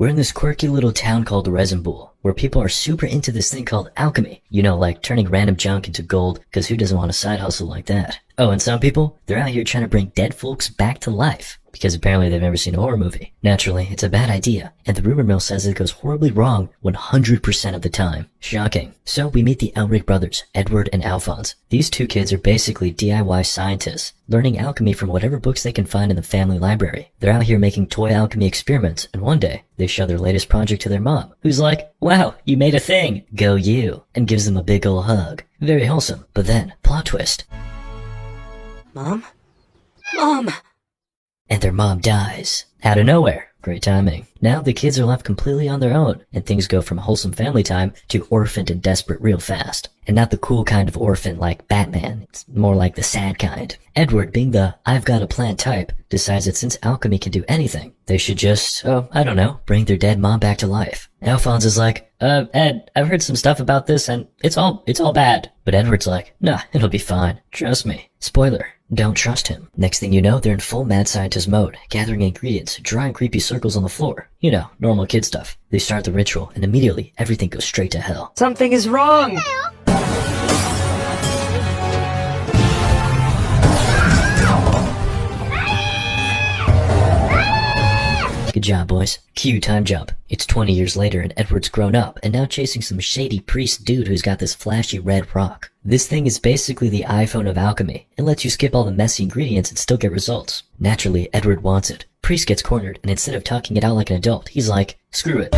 we're in this quirky little town called Resinbool, where people are super into this thing called alchemy. You know, like turning random junk into gold, cause who doesn't want a side hustle like that? Oh, and some people, they're out here trying to bring dead folks back to life, because apparently they've never seen a horror movie. Naturally, it's a bad idea, and the rumor mill says it goes horribly wrong 100% of the time. Shocking. So we meet the Elric brothers, Edward and Alphonse. These two kids are basically DIY scientists, learning alchemy from whatever books they can find in the family library. They're out here making toy alchemy experiments, and one day, they show their latest project to their mom, who's like, "Wow, you made a thing! Go you!" and gives them a big ol' hug. Very wholesome. But then, plot twist. Mom? Mom! And their mom dies. Out of nowhere. Great timing. Now the kids are left completely on their own, and things go from wholesome family time to orphaned and desperate real fast. And not the cool kind of orphan like Batman, it's more like the sad kind. Edward, being the I've got a plan type, decides that since alchemy can do anything, they should just, I don't know, bring their dead mom back to life. Alphonse is like, Ed, I've heard some stuff about this and it's all bad. But Edward's like, nah, it'll be fine. Trust me. Spoiler. Don't trust him. Next thing you know, they're in full mad scientist mode, gathering ingredients, drawing creepy circles on the floor. You know, normal kid stuff. They start the ritual, and immediately, everything goes straight to hell. Something is wrong! Good job, boys. Cue time jump. It's 20 years later and Edward's grown up and now chasing some shady priest dude who's got this flashy red rock. This thing is basically the iPhone of alchemy. It lets you skip all the messy ingredients and still get results. Naturally, Edward wants it. Priest gets cornered and instead of talking it out like an adult, he's like, screw it.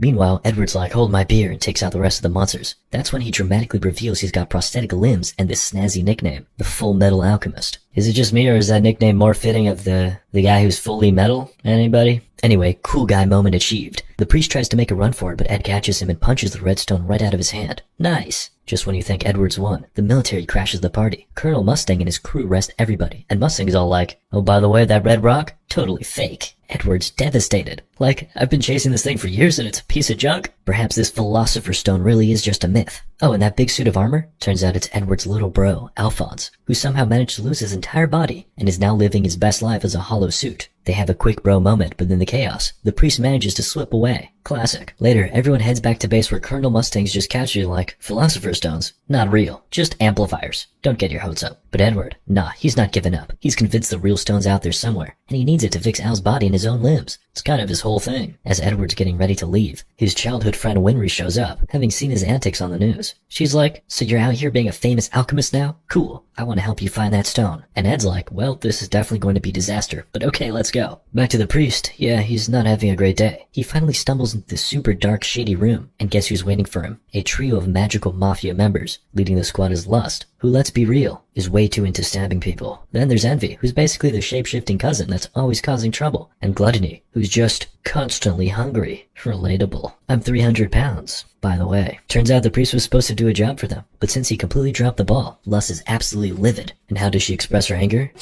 Meanwhile, Edward's like, hold my beer, and takes out the rest of the monsters. That's when he dramatically reveals he's got prosthetic limbs and this snazzy nickname, the Fullmetal Alchemist. Is it just me, or is that nickname more fitting of the guy who's fully metal? Anybody? Anyway, cool guy moment achieved. The priest tries to make a run for it, but Ed catches him and punches the redstone right out of his hand. Nice! Just when you think Edward's won, the military crashes the party. Colonel Mustang and his crew arrest everybody, and Mustang's all like, oh, by the way, that red rock? Totally fake. Edward's devastated. Like, I've been chasing this thing for years and it's a piece of junk? Perhaps this Philosopher stone really is just a myth. Oh, and that big suit of armor? Turns out it's Edward's little bro, Alphonse, who somehow managed to lose his entire body and is now living his best life as a hollow suit. They have a quick bro moment, but in the chaos, the priest manages to slip away. Classic. Later, everyone heads back to base where Colonel Mustang's just casually like, Philosopher stones? Not real. Just amplifiers. Don't get your hopes up. But Edward, nah, he's not giving up. He's convinced the real stone's out there somewhere, and he needs it to fix Al's body and his own limbs. It's kind of his whole thing. As Edward's getting ready to leave, his childhood friend Winry shows up, having seen his antics on the news. She's like, so you're out here being a famous alchemist now? Cool. I want to help you find that stone. And Ed's like, well, this is definitely going to be disaster, but okay, let's go. Back to the priest. Yeah, he's not having a great day. He finally stumbles into this super dark, shady room, and guess who's waiting for him? A trio of magical mafia members. Leading the squad is Lust, who, let's be real, is way too into stabbing people. Then there's Envy, who's basically the shape-shifting cousin that's always causing trouble. And Gluttony, who's just constantly hungry. Relatable. I'm 300 pounds, by the way. Turns out the priest was supposed to do a job for them, but since he completely dropped the ball, Lust is absolutely livid. And how does she express her anger?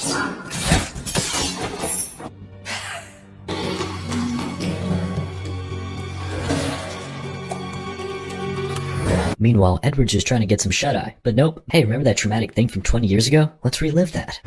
Meanwhile, Edward's just trying to get some shut-eye, but nope. Hey, remember that traumatic thing from 20 years ago? Let's relive that.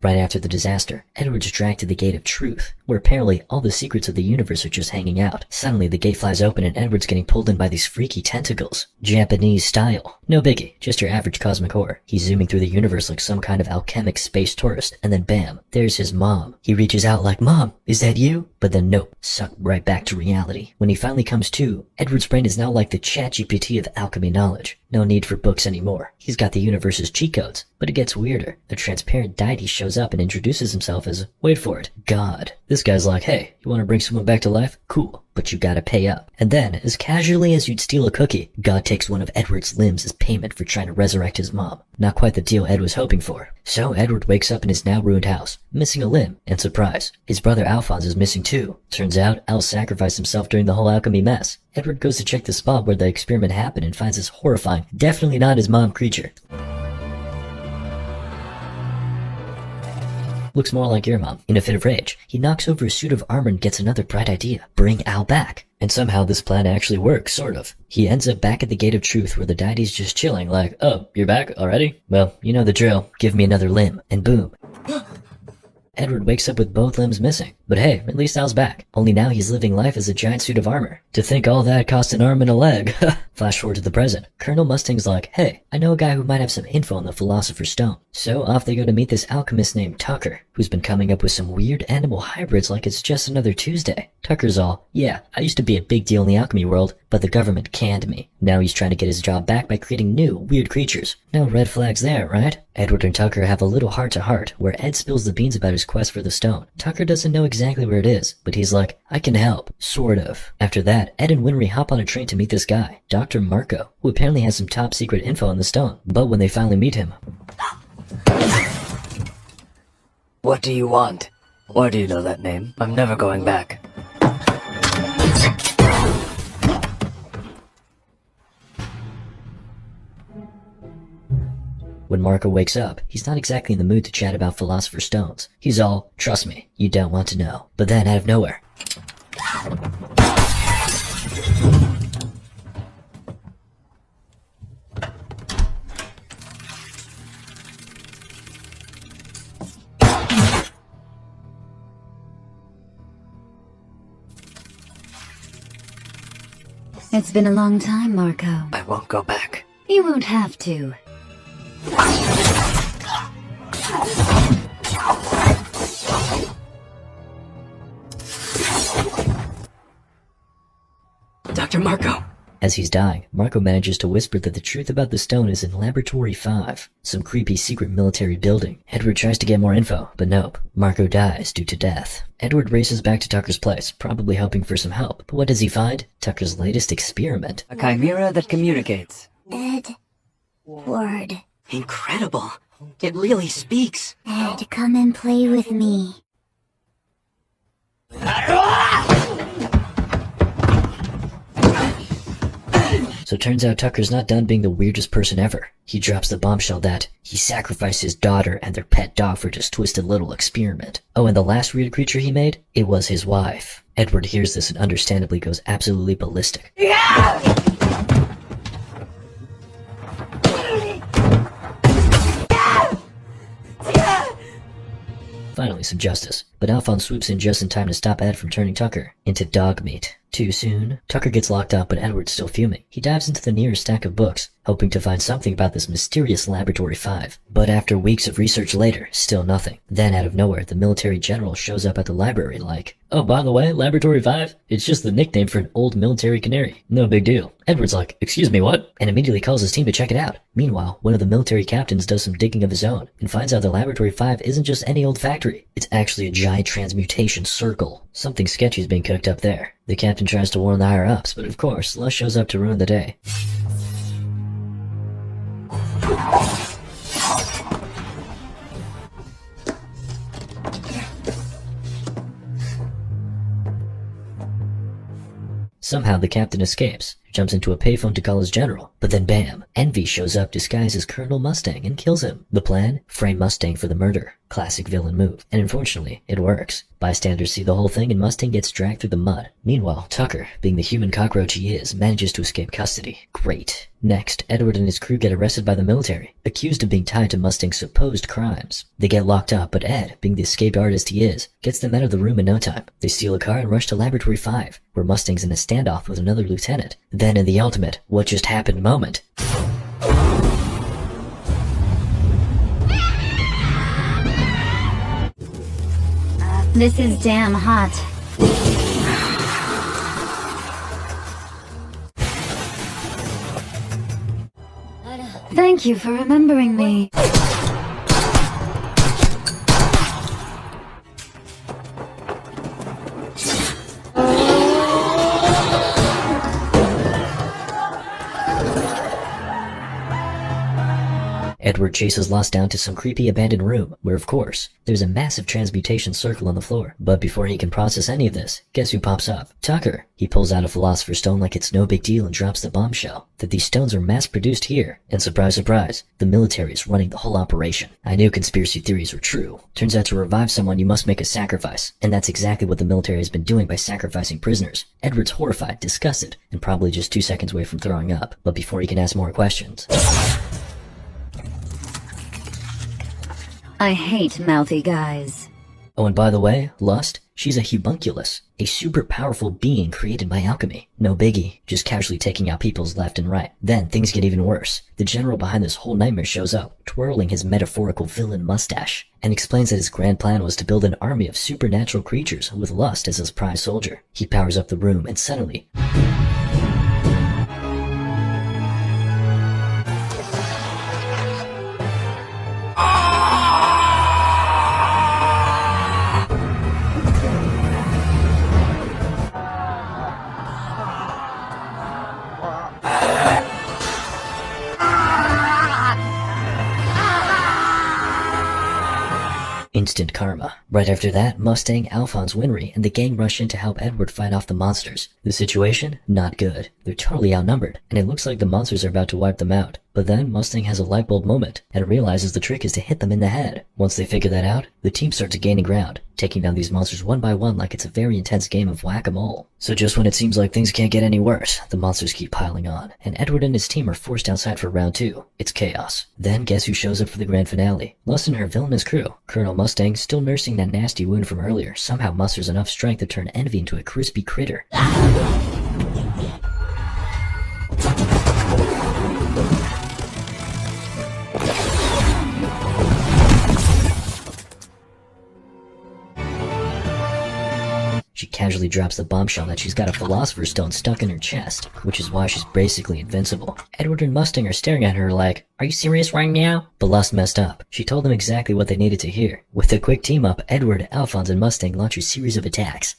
Right after the disaster, Edward's dragged to the Gate of Truth, where apparently all the secrets of the universe are just hanging out. Suddenly, the gate flies open and Edward's getting pulled in by these freaky tentacles. Japanese style. No biggie, just your average cosmic horror. He's zooming through the universe like some kind of alchemic space tourist, and then bam, there's his mom. He reaches out like, Mom, is that you? But then nope, sucked right back to reality. When he finally comes to, Edward's brain is now like the ChatGPT of alchemy knowledge. No need for books anymore. He's got the universe's cheat codes. But it gets weirder. A transparent deity shows up and introduces himself as, wait for it, God. This guy's like, hey, you want to bring someone back to life? Cool. but you gotta pay up. And then, as casually as you'd steal a cookie, God takes one of Edward's limbs as payment for trying to resurrect his mom. Not quite the deal Ed was hoping for. So Edward wakes up in his now ruined house, missing a limb, and surprise, his brother Alphonse is missing too. Turns out, Al sacrificed himself during the whole alchemy mess. Edward goes to check the spot where the experiment happened and finds this horrifying, definitely not his mom creature. Looks more like your mom. In a fit of rage, he knocks over a suit of armor and gets another bright idea. Bring Al back. And somehow this plan actually works, sort of. He ends up back at the Gate of Truth where the deity's just chilling like, oh, you're back already? Well, you know the drill. Give me another limb. And boom. Edward wakes up with both limbs missing. But hey, at least Al's back. Only now he's living life as a giant suit of armor. To think all that cost an arm and a leg. Flash forward to the present. Colonel Mustang's like, hey, I know a guy who might have some info on the Philosopher's Stone. So off they go to meet this alchemist named Tucker, who's been coming up with some weird animal hybrids like it's just another Tuesday. Tucker's all, yeah, I used to be a big deal in the alchemy world, but the government canned me. Now he's trying to get his job back by creating new, weird creatures. No red flags there, right? Edward and Tucker have a little heart-to-heart, where Ed spills the beans about his quest for the stone. Tucker doesn't know exactly where it is, but he's like, I can help. Sort of. After that, Ed and Winry hop on a train to meet this guy, Dr. Marco, who apparently has some top-secret info on the stone. But when they finally meet him... What do you want? Why do you know that name? I'm never going back. When Marco wakes up, he's not exactly in the mood to chat about Philosopher's Stones. He's all, trust me, you don't want to know. But then, out of nowhere... It's been a long time, Marco. I won't go back. You won't have to. Dr. Marco! As he's dying, Marco manages to whisper that the truth about the stone is in Laboratory 5, some creepy secret military building. Edward tries to get more info, but nope. Marco dies due to death. Edward races back to Tucker's place, probably hoping for some help. But what does he find? Tucker's latest experiment. A chimera that communicates. Edward. Incredible. It really speaks. Ed, come and play with me. So turns out Tucker's not done being the weirdest person ever. He drops the bombshell that he sacrificed his daughter and their pet dog for this twisted little experiment. Oh, and the last weird creature he made? It was his wife. Edward hears this and understandably goes absolutely ballistic. Finally, some justice. But Alphonse swoops in just in time to stop Ed from turning Tucker into dog meat. Too soon? Tucker gets locked up, but Edward's still fuming. He dives into the nearest stack of books, hoping to find something about this mysterious Laboratory 5. But after weeks of research later, still nothing. Then out of nowhere, the military general shows up at the library like, oh, by the way, Laboratory 5? It's just the nickname for an old military canary. No big deal. Edward's like, excuse me, what? And immediately calls his team to check it out. Meanwhile, one of the military captains does some digging of his own, and finds out the Laboratory 5 isn't just any old factory. It's actually a giant transmutation circle. Something sketchy is being cooked up there. The captain tries to warn the higher-ups, but of course, Lush shows up to ruin the day. Somehow the captain escapes, jumps into a payphone to call his general, but then bam, Envy shows up disguised as Colonel Mustang and kills him. The plan? Frame Mustang for the murder. Classic villain move. And unfortunately, it works. Bystanders see the whole thing and Mustang gets dragged through the mud. Meanwhile, Tucker, being the human cockroach he is, manages to escape custody. Great. Next, Edward and his crew get arrested by the military, accused of being tied to Mustang's supposed crimes. They get locked up, but Ed, being the escaped artist he is, gets them out of the room in no time. They steal a car and rush to Laboratory 5, where Mustang's in a standoff with another lieutenant. Then in the ultimate, what just happened moment. This is damn hot. Thank you for remembering me. Edward chases Lust down to some creepy abandoned room, where of course, there's a massive transmutation circle on the floor. But before he can process any of this, guess who pops up? Tucker. He pulls out a Philosopher's Stone like it's no big deal and drops the bombshell that these stones are mass-produced here. And surprise, surprise, the military is running the whole operation. I knew conspiracy theories were true. Turns out to revive someone you must make a sacrifice, and that's exactly what the military has been doing by sacrificing prisoners. Edward's horrified, disgusted, and probably just 2 seconds away from throwing up. But before he can ask more questions... I hate mouthy guys. Oh, and by the way, Lust, she's a homunculus, a super powerful being created by alchemy. No biggie, just casually taking out people's left and right. Then things get even worse. The general behind this whole nightmare shows up, twirling his metaphorical villain mustache, and explains that his grand plan was to build an army of supernatural creatures with Lust as his prize soldier. He powers up the room and suddenly... instant karma. Right after that, Mustang, Alphonse, Winry, and the gang rush in to help Edward fight off the monsters. The situation? Not good. They're totally outnumbered, and it looks like the monsters are about to wipe them out. But then Mustang has a light bulb moment, and realizes the trick is to hit them in the head. Once they figure that out, the team starts gaining ground, taking down these monsters one by one like it's a very intense game of whack-a-mole. So just when it seems like things can't get any worse, the monsters keep piling on, and Edward and his team are forced outside for round 2. It's chaos. Then guess who shows up for the grand finale? Lust and her villainous crew. Colonel Mustang, still nursing that nasty wound from earlier, somehow musters enough strength to turn Envy into a crispy critter. She casually drops the bombshell that she's got a Philosopher's Stone stuck in her chest, which is why she's basically invincible. Edward and Mustang are staring at her like, "Are you serious right now?" But Lust messed up. She told them exactly what they needed to hear. With a quick team up, Edward, Alphonse, and Mustang launch a series of attacks.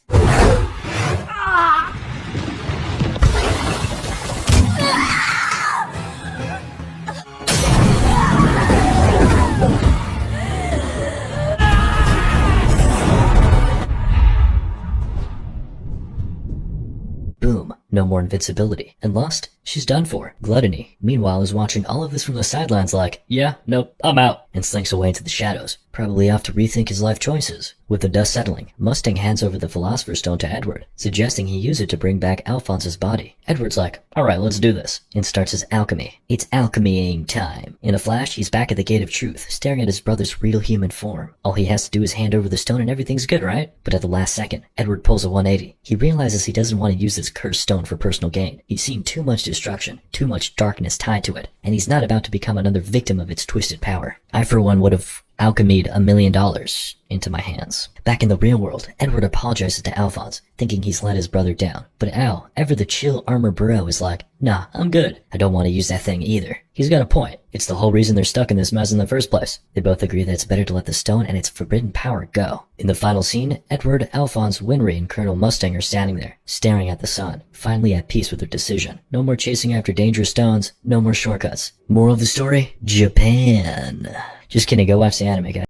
Boom. No more invincibility. And Lust? She's done for. Gluttony, meanwhile, is watching all of this from the sidelines like, "Yeah, nope, I'm out," and slinks away into the shadows, probably off to rethink his life choices. With the dust settling, Mustang hands over the Philosopher's Stone to Edward, suggesting he use it to bring back Alphonse's body. Edward's like, "Alright, let's do this," and starts his alchemy. It's alchemying time. In a flash, he's back at the Gate of Truth, staring at his brother's real human form. All he has to do is hand over the stone and everything's good, right? But at the last second, Edward pulls a 180. He realizes he doesn't want to use this cursed stone for personal gain. He's seen too much destruction, too much darkness tied to it, and he's not about to become another victim of its twisted power. I, for one, would have alchemied $1 million into my hands. Back in the real world, Edward apologizes to Alphonse, thinking he's let his brother down. But Al, ever the chill armor bro, is like, "Nah, I'm good. I don't want to use that thing either." He's got a point. It's the whole reason they're stuck in this mess in the first place. They both agree that it's better to let the stone and its forbidden power go. In the final scene, Edward, Alphonse, Winry, and Colonel Mustang are standing there, staring at the sun, finally at peace with their decision. No more chasing after dangerous stones, no more shortcuts. Moral of the story? Japan. Just kidding, go watch the anime, guys.